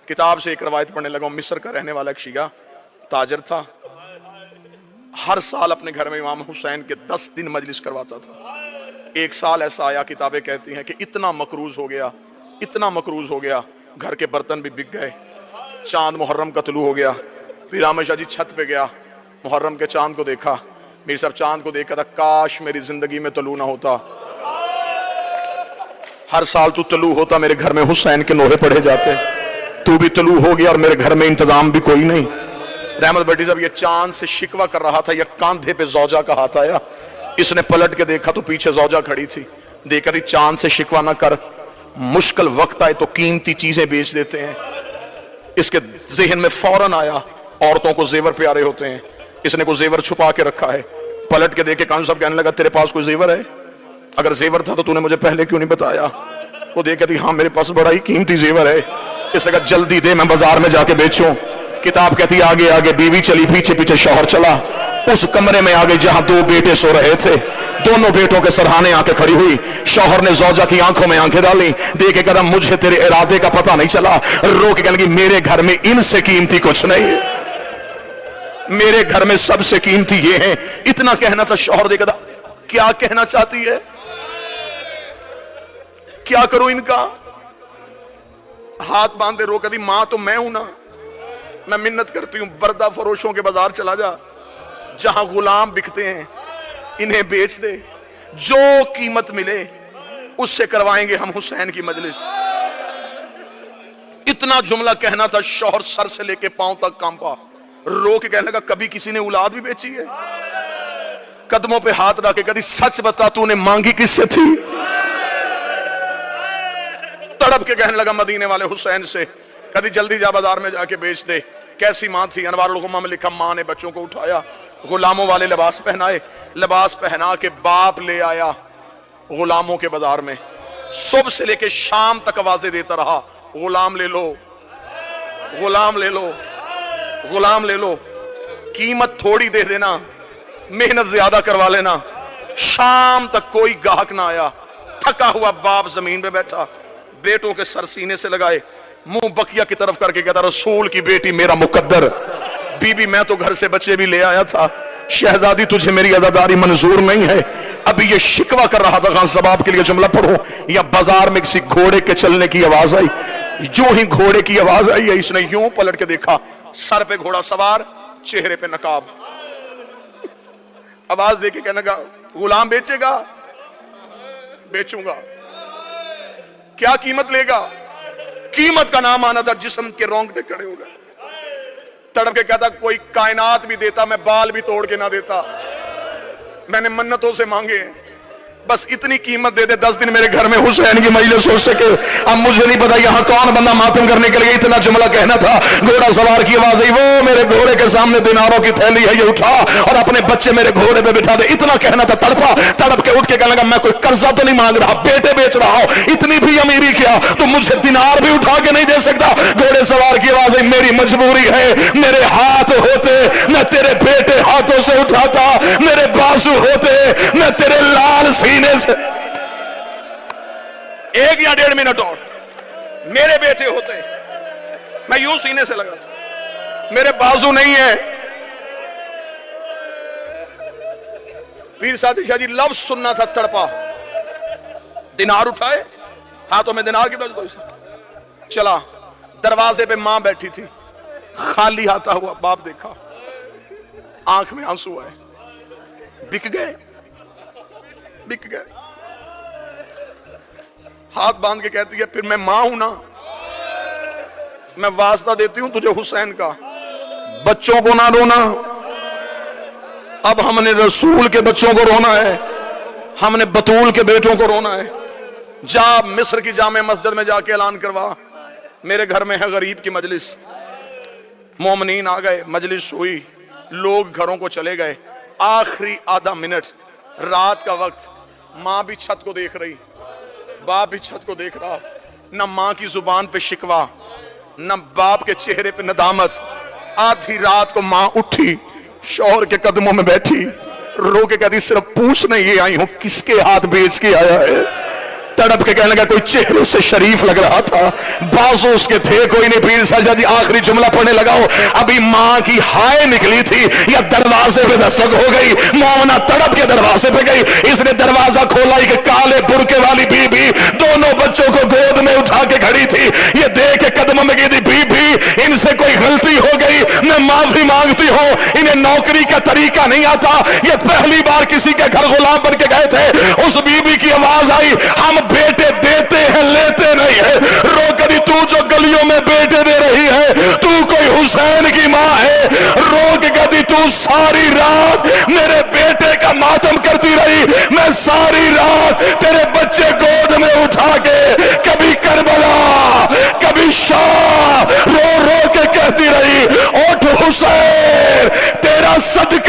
किताब से एक रवायत पढ़ने लगा। मिस्र का रहने वाला एक शिया ताजर था। हर साल अपने घर में इमाम हुसैन के 10 दिन मजलिस करवाता था। एक साल ऐसा आया, किताबें कहती हैं कि इतना मकरूज हो गया, इतना मकरूज हो गया, घर के बर्तन भी बिक गए। चांद मुहर्रम का तुलू हो गया। फिर रामेशा जी छत पे गया, मुहर्रम के चांद को देखा। मेरे साहब चांद को देखा था, काश मेरी जिंदगी में तलू ना होता। हर साल तू तलू होता, मेरे घर में हुसैन के नोहे पढ़े जाते। तू भी तलू हो गया और मेरे घर में इंतजाम भी कोई नहीं। रहमत भट्टी साहब ये चांद से शिकवा कर रहा था, यह कांधे पे जौजा का हाथ आया। इसने पलट के देखा तो पीछे जौजा खड़ी थी। देखा थी चांद से शिकवा ना कर, मुश्किल वक्त आए तो कीमती चीजें बेच देते हैं। इसके जहन में फौरन आया, औरतों को जेवर प्यारे होते हैं, इसने कोई जेवर छुपा के रखा है। पलट के देखे कान साहब कहने लगा, तेरे पास कोई जेवर है? अगर जेवर था तो तूने मुझे पहले क्यों नहीं बताया? वो देखती थी, हाँ मेरे पास बड़ा ही कीमती जेवर है। इसने कहा जल्दी दे, मैं बाजार में जाके बेचूं। किताब कहती आगे आगे बीवी चली, पीछे पीछे शौहर चला। उस कमरे में आ गई जहां 2 बेटे सो रहे थे। दोनों बेटों के सरहाने आके खड़ी हुई। शौहर ने जौजा की आंखों में आंखें डाली, देखे कदम मुझे तेरे इरादे का पता नहीं चला। रो के कहने लगी, मेरे घर में इनसे कीमती कुछ नहीं है, मेरे घर में सबसे कीमती ये है। इतना कहना था। शौहर देखा था, क्या कहना चाहती है, क्या करूं इनका? हाथ बांधे रो कहती, मां तो मैं हूं ना, मैं मिन्नत करती हूं, बर्दा फरोशों के बाजार चला जा, जहां गुलाम बिकते हैं, इन्हें बेच दे, जो कीमत मिले उससे करवाएंगे हम हुसैन की मजलिस। इतना जुमला कहना था। शौहर सर से लेके पांव तक कांपा। रो के कहने लगा, कभी किसी ने औलाद भी बेची है? कदमों पे हाथ रख के कभी सच बता, तूने मांगी किससे थी? तड़प के कहने लगा मदीने वाले हुसैन से, कभी जल्दी जा बाजार में जाके बेच दे। कैसी मां थी? अनवारुल गुम्मा में लिखा, मां ने बच्चों को उठाया, गुलामों वाले लिबास पहनाए, लिबास पहना के बाप ले आया गुलामों के बाजार में। सुबह से लेके शाम तक आवाजें देता रहा, गुलाम ले लो, गुलाम ले लो, गुलाम ले लो, कीमत थोड़ी दे देना, मेहनत ज्यादा करवा लेना। शाम तक कोई गाहक ना आया। थका हुआ बाप जमीन पे बैठा, बेटों के सर सीने से लगाए, मुंह बकिया की तरफ करके कहता, रसूल की बेटी मेरा मुकद्दर। बीबी मैं तो घर से बच्चे भी ले आया था, शहजादी तुझे मेरी अज़ादारी मंजूर नहीं है। अभी ये शिकवा कर रहा था, खान सबाब के लिए जुमला पढ़ो। या बाजार में किसी घोड़े के चलने की आवाज आई। जो ही घोड़े की आवाज आई है, इसने यूं पलट के देखा, सर पे घोड़ा सवार, चेहरे पे नकाब। आवाज देके कहने लगा, गुलाम बेचेगा? बेचूंगा। क्या कीमत लेगा? कीमत का नाम आना था, जिस्म के रोंगटे खड़े हो गए। तड़प के कहता, कोई कायनात भी देता, मैं बाल भी तोड़ के ना देता। मैंने मन्नतों से मांगे, बस इतनी कीमत दे दे, 10 दिन मेरे घर में हुसैन की मजलिस हो सके। अब मुझे नहीं पता यहां कौन बंदा मातम करने के लिए इतना जुमला कहना था। घोड़ा सवार की आवाज आई, वो मेरे घोड़े के सामने दिनारों की थैली है, ये उठा और अपने बच्चे मेरे घोड़े पे बिठा दे। इतना कहना था। तड़पा, तड़प के उठ के कहने लगा, मैं कोई कर्जा तो नहीं मांग रहा, बेटे बेच रहा हूं, इतनी भी अमीरी क्या तो मुझे दिनार भी उठा के नहीं दे सकता? घोड़े सवार की आवाज आई, मेरी मजबूरी है, मेरे हाथ होते मैं तेरे बेटे हाथों से उठाता, मेरे बाजू होते मैं तेरे लाल सीने से। 1 या 1.5 मिनट और मेरे बेटे होते मैं यूं सीने से लगाता, मेरे बाजू नहीं है। पीर सादी शाह जी लफ्ज सुनना था। तड़पा, दिनार उठाए, हाथों में दिनार की चला। दरवाजे पे मां बैठी थी, खाली आता हुआ बाप देखा, आंख में आंसू आए। बिक गए, बिक गए। हाथ बांध के कहती है, फिर मैं मां हूं ना, मैं वास्ता देती हूं तुझे हुसैन का, बच्चों को ना रोना। अब हमने रसूल के बच्चों को रोना है, हमने बतूल के बेटों को रोना है। जा मिस्र की जामे मस्जिद में जाके ऐलान करवा, मेरे घर में है गरीब की मजलिस। मोमिनीन आ गए, मजलिस हुई, लोग घरों को चले गए। आखिरी आधा मिनट, रात का वक्त, मां भी छत को देख रही, बाप भी छत को देख रहा। न मां की जुबान पे शिकवा, न बाप के चेहरे पे नदामत। आधी रात को मां उठी, शौहर के कदमों में बैठी, रो के कहती, सिर्फ पूछने ये आई हूं किसके हाथ बेच के आया है। तड़प के कहने लगा, कोई चेहरे से शरीफ लग रहा था, बाजू उसके थे कोई नहीं। पीर साजा जी आखिरी जुमला पढ़ने लगाओ, अभी मां की हाय निकली थी या दरवाजे पे दस्तक हो गई, मोमना तड़प के दरवाजे पे गई। इसने दरवाजा खोला, एक काले बुरके वाली बीबी दोनों बच्चों को गोद में उठा के खड़ी थी। ये देख के कदम में गिरी, बीबी इनसे कोई गलती हो गई, मैं माफी मांगती हूं, इन्हें नौकरी का तरीका नहीं आता, ये पहली बार किसी के घर गुलाम बन के गए थे। उस बीबी की आवाज आई, हम बेटे देते हैं लेते नहीं है। रो करी, तू जो गलियों में बेटे दे रही है, तू कोई हुसैन की मां है। रोक कदी, तू सारी रात मेरे बेटे का मातम करती रही, मैं सारी रात तेरे बच्चे गोद में उठा के कभी करबला कभी शाह रो रो के कहती रही, उठ हुसैन, तेरा सदका